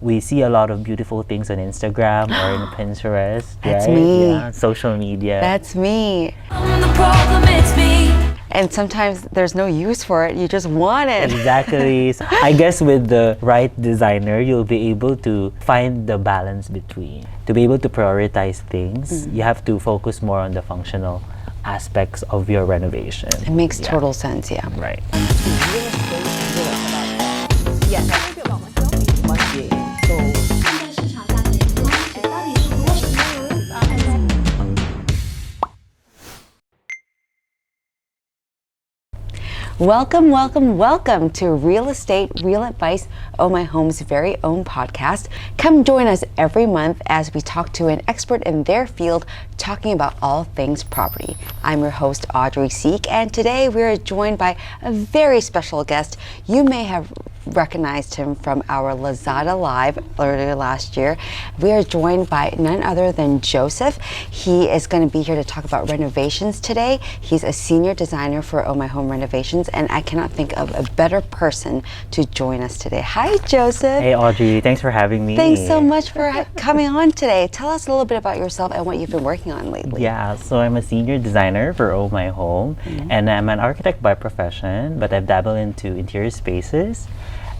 We see a lot of beautiful things on Instagram or in Pinterest. That's right? me. Yeah, social media. That's me. The problem is me. And sometimes there's no use for it. You just want it. Exactly. So I guess with the right designer, you'll be able to find the balance between. To be able to prioritize things, you have to focus more on the functional aspects of your renovation. It makes total sense, yeah. Right. Welcome, welcome, welcome to Real Estate, Real Advice, Oh My Home's very own podcast. Come join us every month as we talk to an expert in their field talking about all things property. I'm your host, Audrey Seek, and today we are joined by a very special guest. You may have recognized him from our Lazada Live earlier last year. We are joined by none other than Joseph. He is going to be here to talk about renovations today. He's a senior designer for Oh My Home Renovations, and I cannot think of a better person to join us today. Hi, Joseph. Hey, Audrey. Thanks for having me. Thanks so much for coming on today. Tell us a little bit about yourself and what you've been working on lately. Yeah, so I'm a senior designer for Oh My Home, and I'm an architect by profession, but I've dabbled into interior spaces.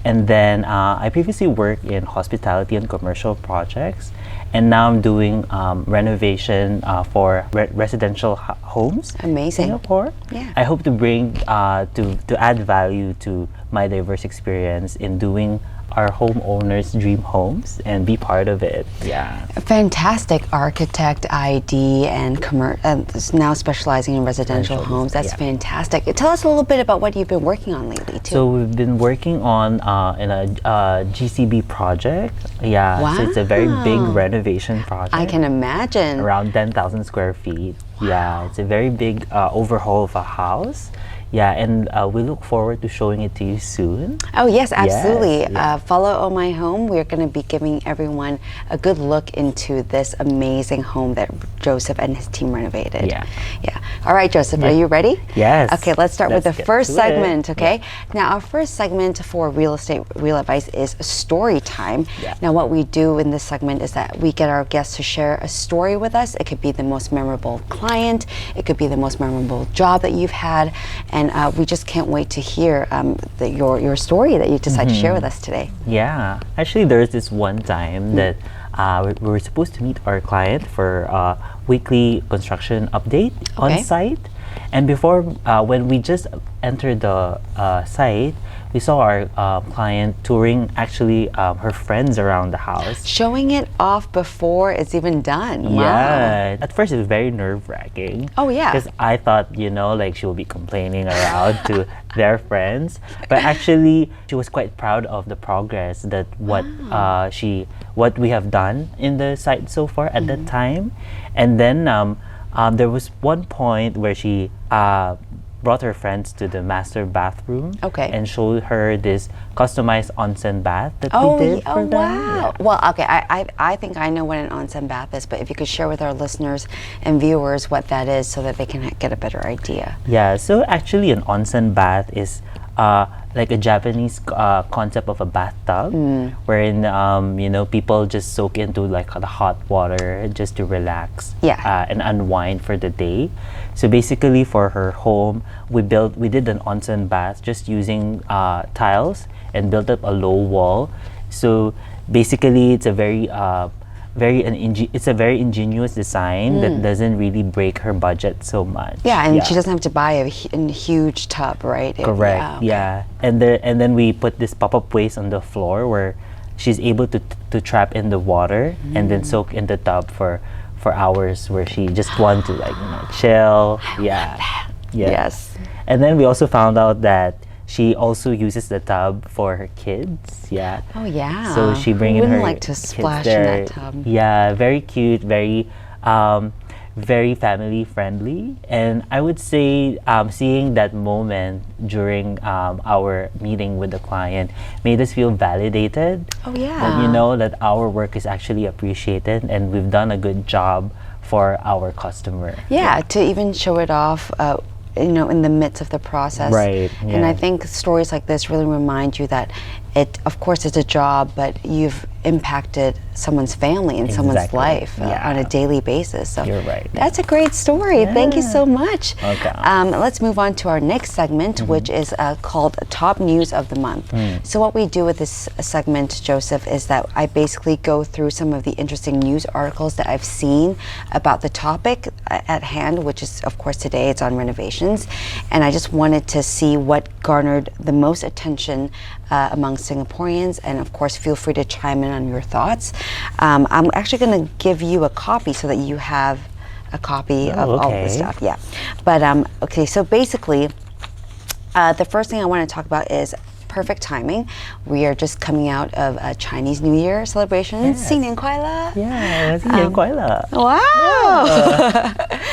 And then I previously worked in hospitality and commercial projects, and now I'm doing renovation for residential homes. Amazing. In Singapore. Yeah. I hope to bring to add value to my diverse experience in doing our homeowners' dream homes and be part of it. Yeah. Fantastic architect ID and now specializing in residential homes. That's yeah. fantastic. Tell us a little bit about what you've been working on lately too. So we've been working on in a GCB project. Yeah. Wow. So it's a very big renovation project. I can imagine. Around 10,000 square feet. Wow. Yeah. It's a very big overhaul of a house. Yeah, and we look forward to showing it to you soon. Oh yes, absolutely. Yes, yeah. Follow Oh My Home. We're going to be giving everyone a good look into this amazing home that Joseph and his team renovated. Yeah. Yeah. All right, Joseph, are you ready? Yes. Okay, let's start with Let's the get first to segment, it. okay? Now, our first segment for Real Estate, Real Advice is story time. Yeah. Now, what we do in this segment is that we get our guests to share a story with us. It could be the most memorable client. It could be the most memorable job that you've had. And we just can't wait to hear your story that you decided to share with us today. Yeah. Actually, there's this one time that we were supposed to meet our client for a weekly construction update on site. And before, when we just entered the site, we saw our client touring actually her friends around the house. Showing it off before it's even done. Wow. Yeah. At first, it was very nerve-wracking. Oh, yeah. Because I thought, like she will be complaining around to their friends. But actually, she was quite proud of the progress that what we have done in the site so far at that time. And then there was one point where she brought her friends to the master bathroom and showed her this customized onsen bath that we did for them. Wow. Yeah. Well, okay, I think I know what an onsen bath is, but if you could share with our listeners and viewers what that is so that they can get a better idea. Yeah, so actually an onsen bath is like a Japanese concept of a bathtub wherein people just soak into like the hot water just to relax and unwind for the day. So basically for her home, we did an onsen bath just using tiles and built up a low wall. So basically it's a very ingenious design that doesn't really break her budget so much. Yeah, and she doesn't have to buy a huge tub, right? Correct. Yeah. And then we put this pop-up waste on the floor where she's able to trap in the water and then soak in the tub for hours where she just want to chill. Yeah. Yes. And then we also found out that she also uses the tub for her kids. Yeah. Oh yeah. So she bring in her wouldn't like to kids splash in there. that tub. Yeah, very cute, very family friendly. And I would say seeing that moment during our meeting with the client made us feel validated. Oh yeah. That, that our work is actually appreciated and we've done a good job for our customer. Yeah, to even show it off in the midst of the process. Right. Yeah. And I think stories like this really remind you that it, of course, it's a job, but you've impacted someone's family and someone's Exactly. life Yeah. on a daily basis. So You're right. that's a great story. Thank you so much. Okay. Let's move on to our next segment, which is called Top News of the Month. So what we do with this segment, Joseph, is that I basically go through some of the interesting news articles that I've seen about the topic at hand, which is, of course, today it's on renovations. And I just wanted to see what garnered the most attention among Singaporeans. And of course, feel free to chime in on your thoughts. I'm actually going to give you a copy so that you have a copy of all the stuff. Yeah. But okay, so basically, the first thing I want to talk about is perfect timing. We are just coming out of a Chinese New Year celebration. Yes. 新年快乐! Yeah, 新年快乐. Wow!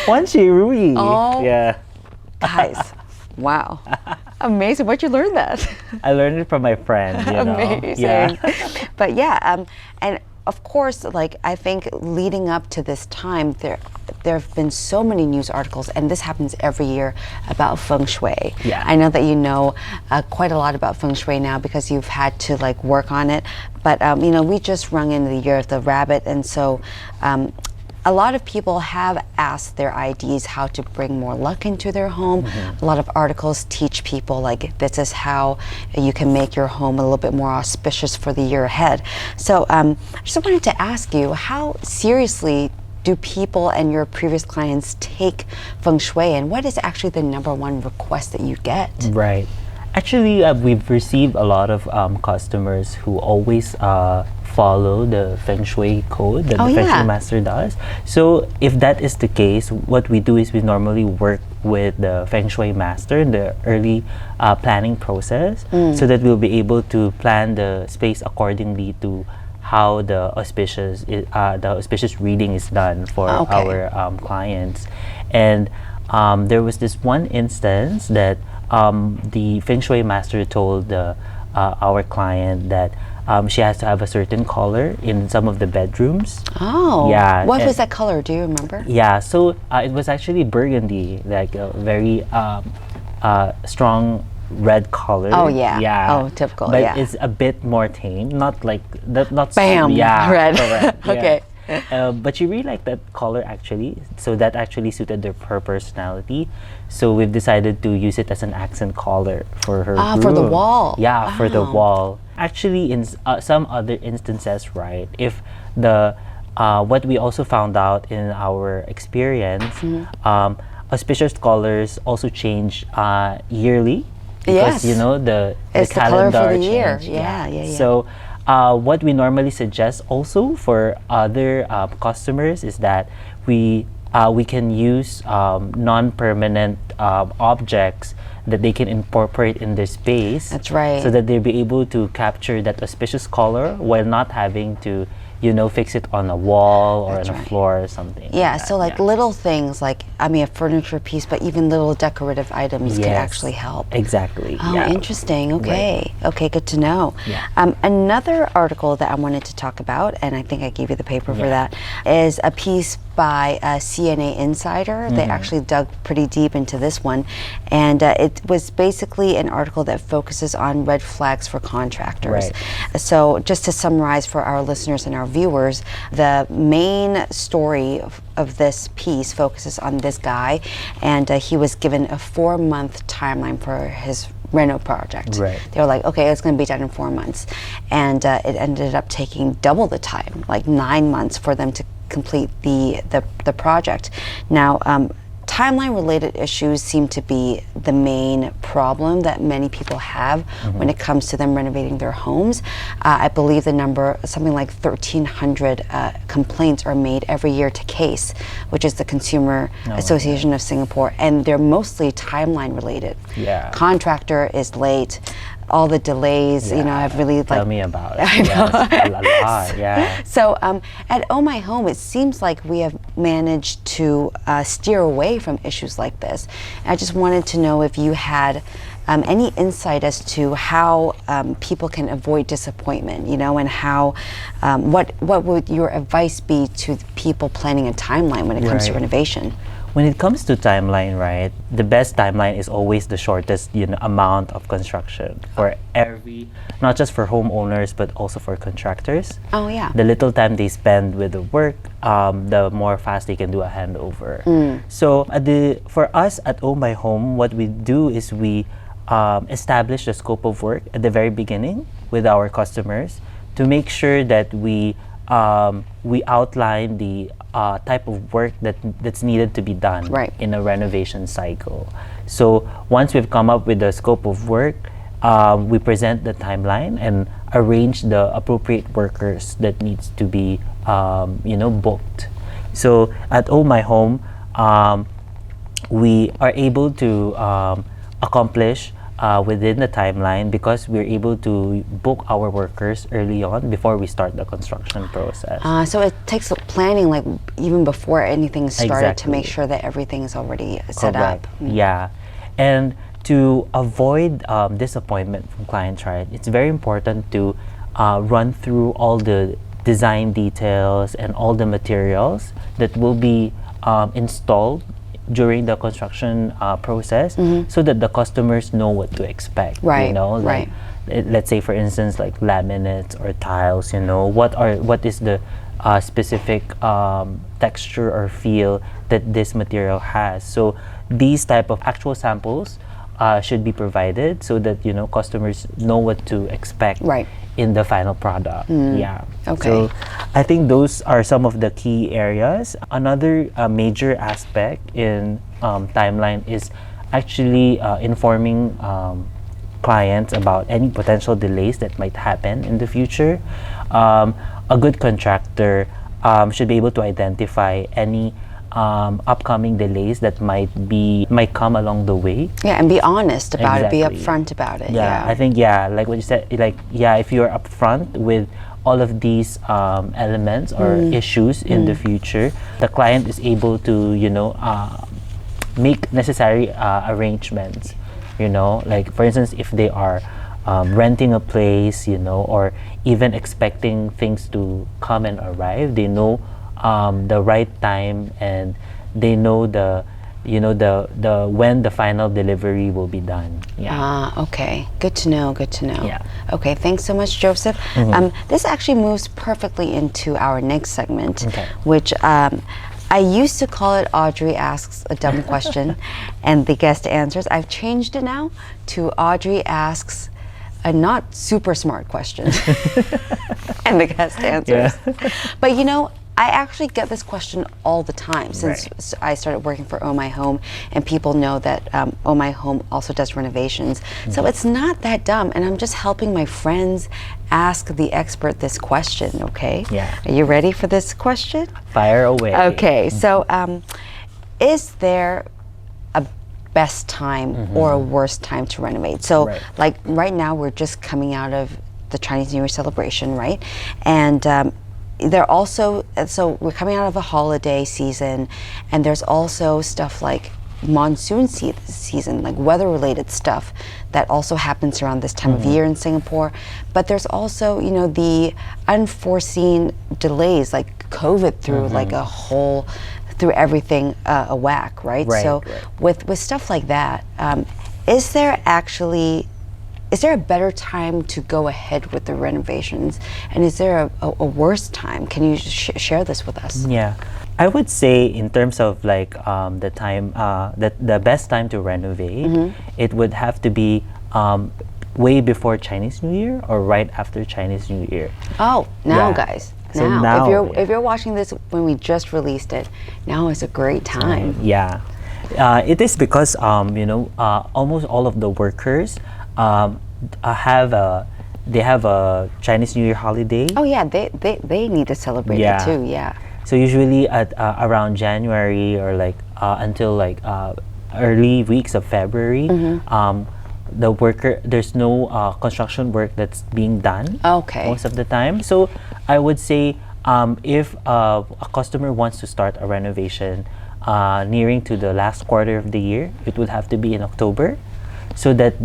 万事如意. Oh. Yeah. Guys, wow. Amazing. Where'd you learn that? I learned it from my friend, you know. Amazing. Yeah. But yeah, and of course, like I think leading up to this time, there have been so many news articles, and this happens every year, about feng shui. Yeah. I know that you know quite a lot about feng shui now because you've had to like work on it. But you know, we just rung in the year of the rabbit, and so a lot of people have asked their IDs how to bring more luck into their home. A lot of articles teach people like this is how you can make your home a little bit more auspicious for the year ahead. So I just wanted to ask you, how seriously do people and your previous clients take feng shui, and what is actually the #1 request that you get? Right. Actually, we've received a lot of customers who always follow the Feng Shui code that the Feng Shui master does. So if that is the case, what we do is we normally work with the Feng Shui master in the early planning process so that we'll be able to plan the space accordingly to how the auspicious reading is done for our clients. And there was this one instance that the Feng Shui master told our client that she has to have a certain color in some of the bedrooms. Oh, yeah. What was that color? Do you remember? Yeah, so it was actually burgundy, like a very strong red color. Oh yeah. Yeah. Oh, typical. But yeah. it's a bit more tame, not like that. Not Bam. Yeah. Red. Correct. Okay. Yeah. But she really liked that color actually, so that actually suited her personality. So we've decided to use it as an accent color for her room. For the wall. Yeah, for the Wow. wall. Actually, in some other instances, right, if the what we also found out in our experience, auspicious colors also change yearly because you know the it's calendar the color for the year. change. Yeah. So what we normally suggest also for other customers is that we can use non-permanent objects that they can incorporate in their space. That's right. So that they'll be able to capture that auspicious color while not having to, fix it on a wall or That's on a right. floor or something. Yeah, that. so like little things, like a furniture piece, but even little decorative items can Yes. actually help. Exactly. Oh, yeah. interesting. Okay. Okay, good to know. Yeah. Another article that I wanted to talk about, and I think I gave you the paper for that, is a piece by CNA Insider. They actually dug pretty deep into this one. And it was basically an article that focuses on red flags for contractors. Right. So just to summarize for our listeners and our viewers, the main story of this piece focuses on this guy, and he was given a 4-month timeline for his reno project. Right. They were like, okay, it's going to be done in 4 months. And it ended up taking double the time, like 9 months for them to complete the project. Now, timeline related issues seem to be the main problem that many people have when it comes to them renovating their homes. I believe the number, something like 1,300 complaints are made every year to CASE, which is the Consumer Association of Singapore, and they're mostly timeline related. Yeah. Contractor is late. All the delays, have really Tell me about it. I know. Yes, a lot, yeah. So at Oh My Home, it seems like we have managed to steer away from issues like this. I just wanted to know if you had any insight as to how people can avoid disappointment, and how, what would your advice be to people planning a timeline when it comes to Right. renovation? When it comes to timeline, right, the best timeline is always the shortest, amount of construction for every, not just for homeowners, but also for contractors. Oh, yeah. The little time they spend with the work, the more fast they can do a handover. So for us at Oh My Home, what we do is we establish the scope of work at the very beginning with our customers to make sure that we outline the type of work that's needed to be done Right. in a renovation cycle. So once we've come up with the scope of work, we present the timeline and arrange the appropriate workers that needs to be booked. So at Oh My Home, we are able to accomplish within the timeline because we're able to book our workers early on before we start the construction process. So it takes planning, like even before anything started, to make Exactly. sure that everything is already set up. Yeah. And to avoid disappointment from clients, right, it's very important to run through all the design details and all the materials that will be installed during the construction process, so that the customers know what to expect. Right, Like, let's say for instance, like laminates or tiles. What is the specific texture or feel that this material has. So these type of actual samples should be provided so that customers know what to expect Right. in the final product. Yeah. Okay. So I think those are some of the key areas. Another major aspect in timeline is actually informing clients about any potential delays that might happen in the future. A good contractor should be able to identify any upcoming delays that might come along the way. Yeah, and be honest about it, be Exactly. upfront about it. Yeah, I think like what you said, if you're upfront with all of these elements or issues in the future, the client is able to make necessary arrangements. Like for instance, if they are renting a place, or even expecting things to come and arrive, they know the right time, and they know the when the final delivery will be done. Okay. Good to know. Good to know. Yeah. Okay. Thanks so much, Joseph. This actually moves perfectly into our next segment, Okay. which I used to call it Audrey Asks a Dumb Question and the guest answers. I've changed it now to Audrey Asks a not super smart question and the guest answers. But I actually get this question all the time since I started working for Oh My Home, and people know that Oh My Home also does renovations. So it's not that dumb, and I'm just helping my friends ask the expert this question, okay? Yeah. Are you ready for this question? Fire away. Okay, so is there a best time or a worst time to renovate? So Right. like right now we're just coming out of the Chinese New Year celebration, right? And they're also, so we're coming out of a holiday season, and there's also stuff like monsoon season, like weather related stuff that also happens around this time of year in Singapore. But there's also, the unforeseen delays like COVID threw like a whole, threw everything a whack, right? So with stuff like that, is there a better time to go ahead with the renovations, and is there a worse time? Can you share this with us? Yeah, I would say in terms of like the time, the best time to renovate, it would have to be way before Chinese New Year or right after Chinese New Year. Oh, now Yeah. guys, So now. now, If you're watching this when we just released it, now is a great time. Yeah, it is because almost all of the workers have a Chinese New Year holiday. Oh yeah, they need to celebrate it Yeah. too. Yeah. So usually at around January or like until like early weeks of February, there's no construction work that's being done. Okay. Most of the time. So I would say if a customer wants to start a renovation nearing to the last quarter of the year, it would have to be in October, so that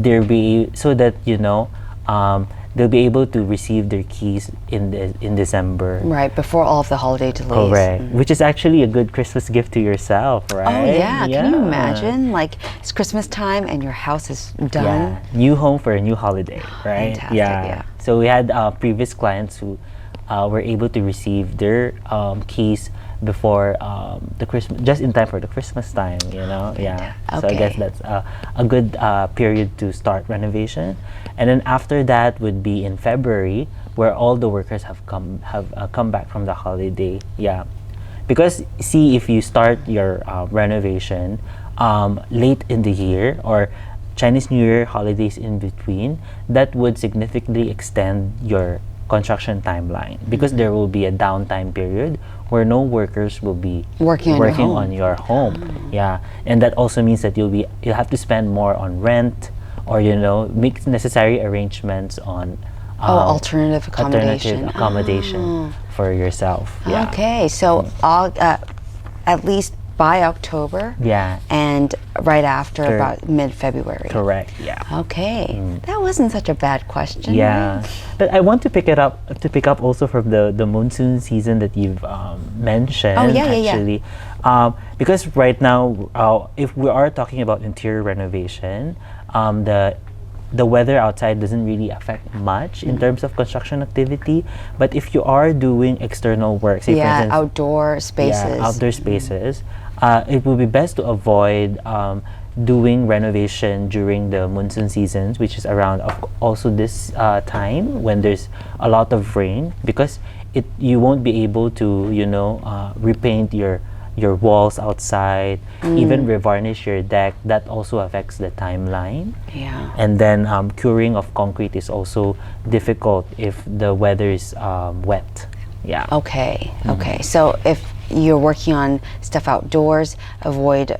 they'll be able to receive their keys in December. Right, before all of the holiday delays. Correct. Which is actually a good Christmas gift to yourself, right? Oh yeah. Can you imagine? Like it's Christmas time and your house is done. Yeah. New home for a new holiday, right? Fantastic, yeah. So we had previous clients who were able to receive their keys before the Christmas, just in time for the Christmas time, you know. Yeah. So I guess Okay. that's a good period to start renovation, and then after that would be in February, where all the workers have come back from the holiday. Yeah, because see, if you start your renovation late in the year or Chinese New Year holidays in between, that would significantly extend your construction timeline because there will be a downtime period where no workers will be Working on your home. on your home. Yeah, and that also means that you'll have to spend more on rent, or make necessary arrangements on Alternative accommodation. accommodation for yourself. Yeah. Okay, so at least by October. Yeah. And right after Sure. about mid-February. Correct. Yeah. Okay, that wasn't such a bad question. Yeah, but I want to pick up also from the monsoon season that you've mentioned. Oh, yeah, yeah. actually, because right now, if we are talking about interior renovation, the weather outside doesn't really affect much in terms of construction activity. But if you are doing external work, say for Yeah, instance, outdoor spaces. yeah, outdoor spaces, it would be best to avoid doing renovation during the monsoon seasons, which is around also this time when there's a lot of rain, because you won't be able to repaint your walls outside, even revarnish your deck. That also affects the timeline. Yeah. And then curing of concrete is also difficult if the weather is wet. Yeah. Okay. Okay. So if you're working on stuff outdoors, avoid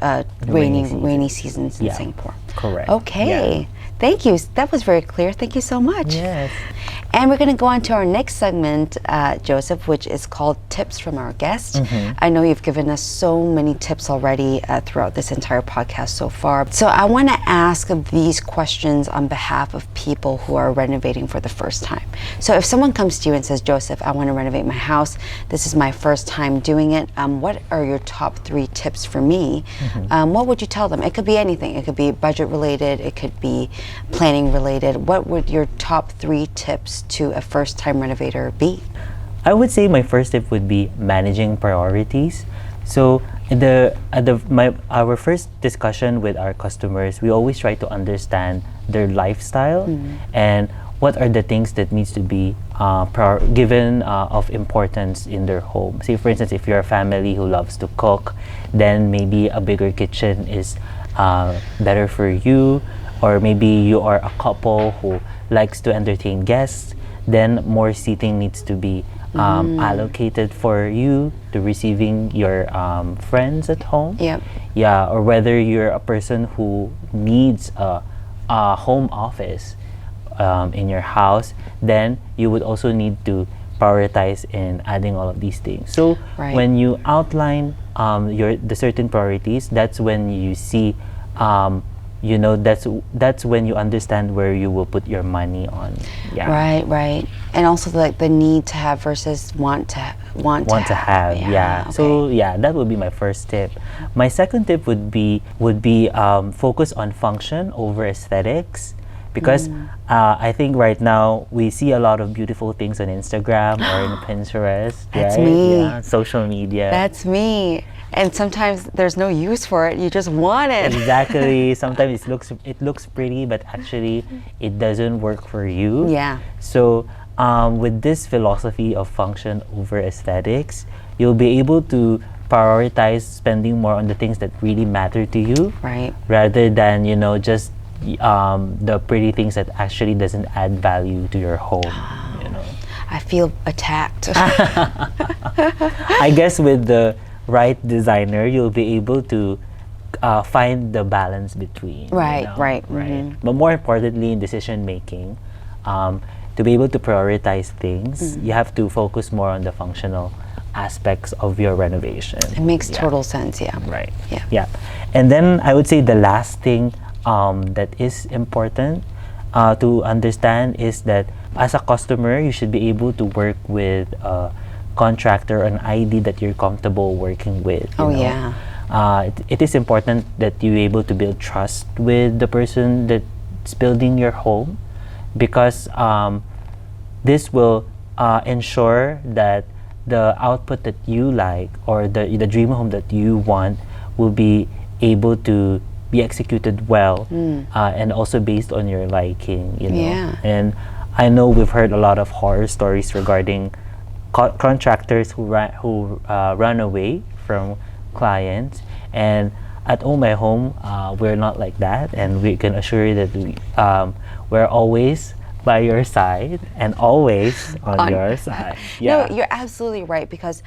rainy seasons in Yeah. Singapore. Correct. Okay. Yeah. Thank you. That was very clear. Thank you so much. Yes. And we're going to go on to our next segment, Joseph, which is called Tips from Our Guest. I know you've given us so many tips already throughout this entire podcast so far. So I want to ask these questions on behalf of people who are renovating for the first time. So if someone comes to you and says, Joseph, I want to renovate my house. This is my first time doing it. What are your top 3 tips for me? What would you tell them? It could be anything. It could be budget related. It could be planning related. What would your top 3 tips to a first-time renovator be? I would say my first tip would be managing priorities. So our first discussion with our customers, we always try to understand their lifestyle and what are the things that needs to be given of importance in their home. Say for instance, if you're a family who loves to cook, then maybe a bigger kitchen is better for you. Or maybe you are a couple who likes to entertain guests, then more seating needs to be allocated for you to receiving your friends at home. Yep. Yeah, or whether you're a person who needs a home office in your house, then you would also need to prioritize in adding all of these things. So Right. when you outline the certain priorities, that's when you see that's when you understand where you will put your money on. Yeah. Right. And also like the need to have versus want to have. Yeah. Okay. So yeah, that would be my first tip. My second tip would be focus on function over aesthetics, because I think right now we see a lot of beautiful things on Instagram or in Pinterest. That's right? me. Yeah, social media. That's me. And sometimes there's no use for it. You just want it. Exactly. Sometimes it looks pretty, but actually it doesn't work for you. Yeah. So with this philosophy of function over aesthetics, you'll be able to prioritize spending more on the things that really matter to you, Right. rather than just the pretty things that actually doesn't add value to your home. I feel attacked. I guess with the right designer, you'll be able to find the balance between. Right. But more importantly, in decision making, to be able to prioritize things, you have to focus more on the functional aspects of your renovation. It makes total sense, yeah. Right. Yeah. And then I would say the last thing that is important to understand is that as a customer, you should be able to work with a contractor, an ID that you're comfortable working with. You Oh, know? yeah. It is important that you're able to build trust with the person that's building your home, because this will ensure that the output that you like, or the dream home that you want, will be able to be executed well, and also based on your liking, you know. Yeah. And I know we've heard a lot of horror stories regarding contractors who run away from clients, and at Oh My Home, we're not like that, and we can assure you that we're always by your side and always on your side. No, you're absolutely right, because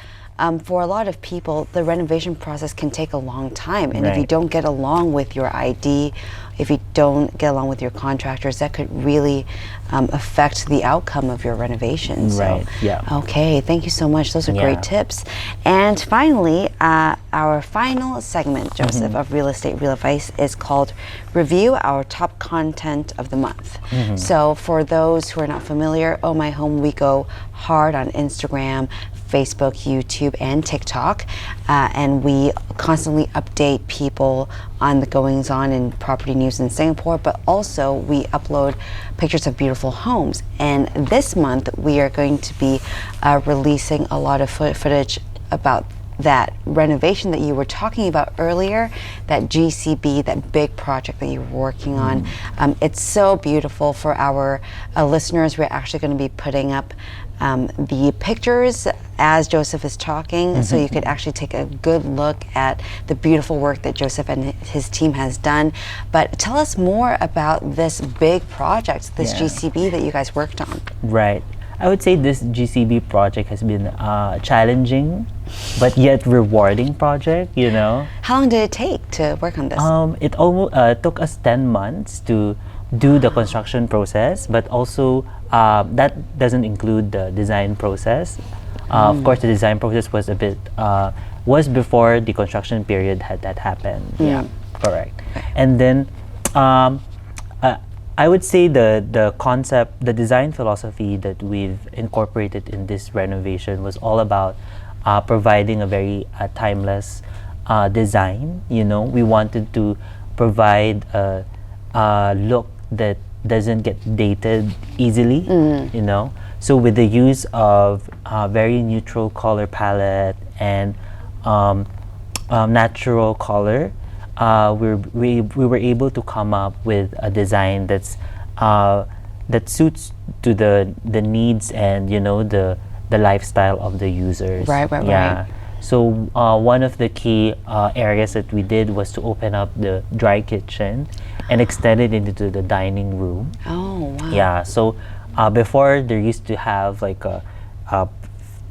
for a lot of people, the renovation process can take a long time. And if you Right. don't get along with your ID, if you don't get along with your contractors, that could really affect the outcome of your renovation. Right, yeah. Okay, thank you so much. Those are great Yeah. tips. And finally, our final segment, Joseph, Mm-hmm. of Real Estate Real Advice is called Review Our Top Content of the Month. Mm-hmm. So for those who are not familiar, Oh My Home, we go hard on Instagram, Facebook, YouTube, and TikTok, and we constantly update people on the goings on in property news in Singapore, but also we upload pictures of beautiful homes. And this month we are going to be releasing a lot of footage about that renovation that you were talking about earlier, that GCB, that big project that you were working on. It's so beautiful. For our listeners, we're actually going to be putting up the pictures as Joseph is talking, so you could actually take a good look at the beautiful work that Joseph and his team has done. But tell us more about this big project, this Yeah. GCB that you guys worked on. Right. I would say this GCB project has been a challenging but yet rewarding project, you know. How long did it take to work on this? It almost took us 10 months to do the construction process, but also that doesn't include the design process. Of course, the design process was a bit was before the construction period had that happened. Yeah, correct. And then I would say the concept, the design philosophy that we've incorporated in this renovation was all about providing a very timeless design. You know, we wanted to provide a look that doesn't get dated easily. You know, so with the use of very neutral color palette and natural color, we were able to come up with a design that suits to the needs and, you know, the lifestyle of the users. Right. So one of the key areas that we did was to open up the dry kitchen and extend it into the dining room. Oh, wow. Yeah. So before, there used to have like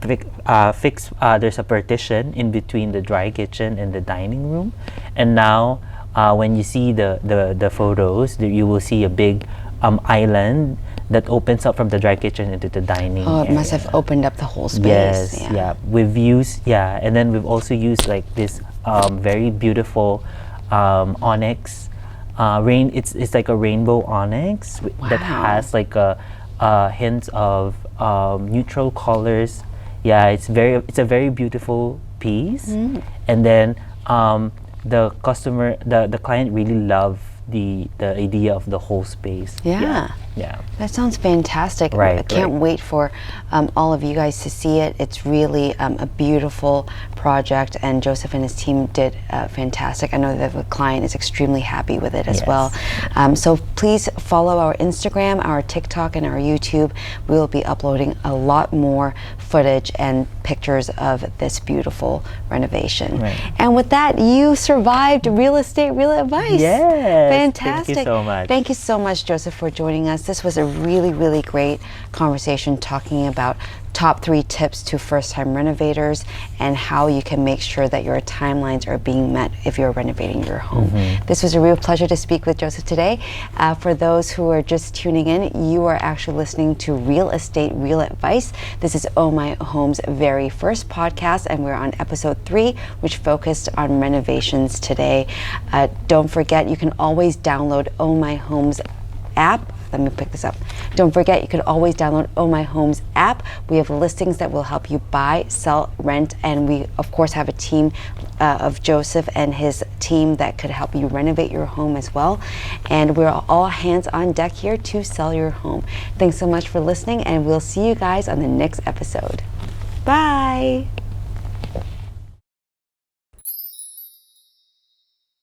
there's a partition in between the dry kitchen and the dining room, and now when you see the photos, you will see a big island that opens up from the dry kitchen into the dining Oh, it area. must have opened up the whole space. Yes, yeah. We've used, and then we've also used like this very beautiful onyx it's like a rainbow onyx that Wow. has like a hint of neutral colors. Yeah, it's a very beautiful piece. And then the client really loved the idea of the whole space. Yeah. Yeah. That sounds fantastic. Right, I can't right. wait for all of you guys to see it. It's really a beautiful project, and Joseph and his team did fantastic. I know that the client is extremely happy with it as Yes. well. So please follow our Instagram, our TikTok, and our YouTube. We will be uploading a lot more footage and pictures of this beautiful renovation. Right. And with that, you survived Real Estate Real Advice. Yes. Fantastic. Thank you so much. Thank you so much, Joseph, for joining us. This was a really, really great conversation talking about top 3 tips to first-time renovators and how you can make sure that your timelines are being met if you're renovating your home. This was a real pleasure to speak with Joseph today. For those who are just tuning in, you are actually listening to Real Estate Real Advice. This is Oh My Home's very first podcast, and we're on episode 3, which focused on renovations today. Don't forget, you can always download Oh My Home's app let me pick this up. Don't forget, you can always download Oh My Homes app. We have listings that will help you buy, sell, rent, and we of course have a team of Joseph and his team that could help you renovate your home as well. And we're all hands on deck here to sell your home. Thanks so much for listening, and we'll see you guys on the next episode. Bye.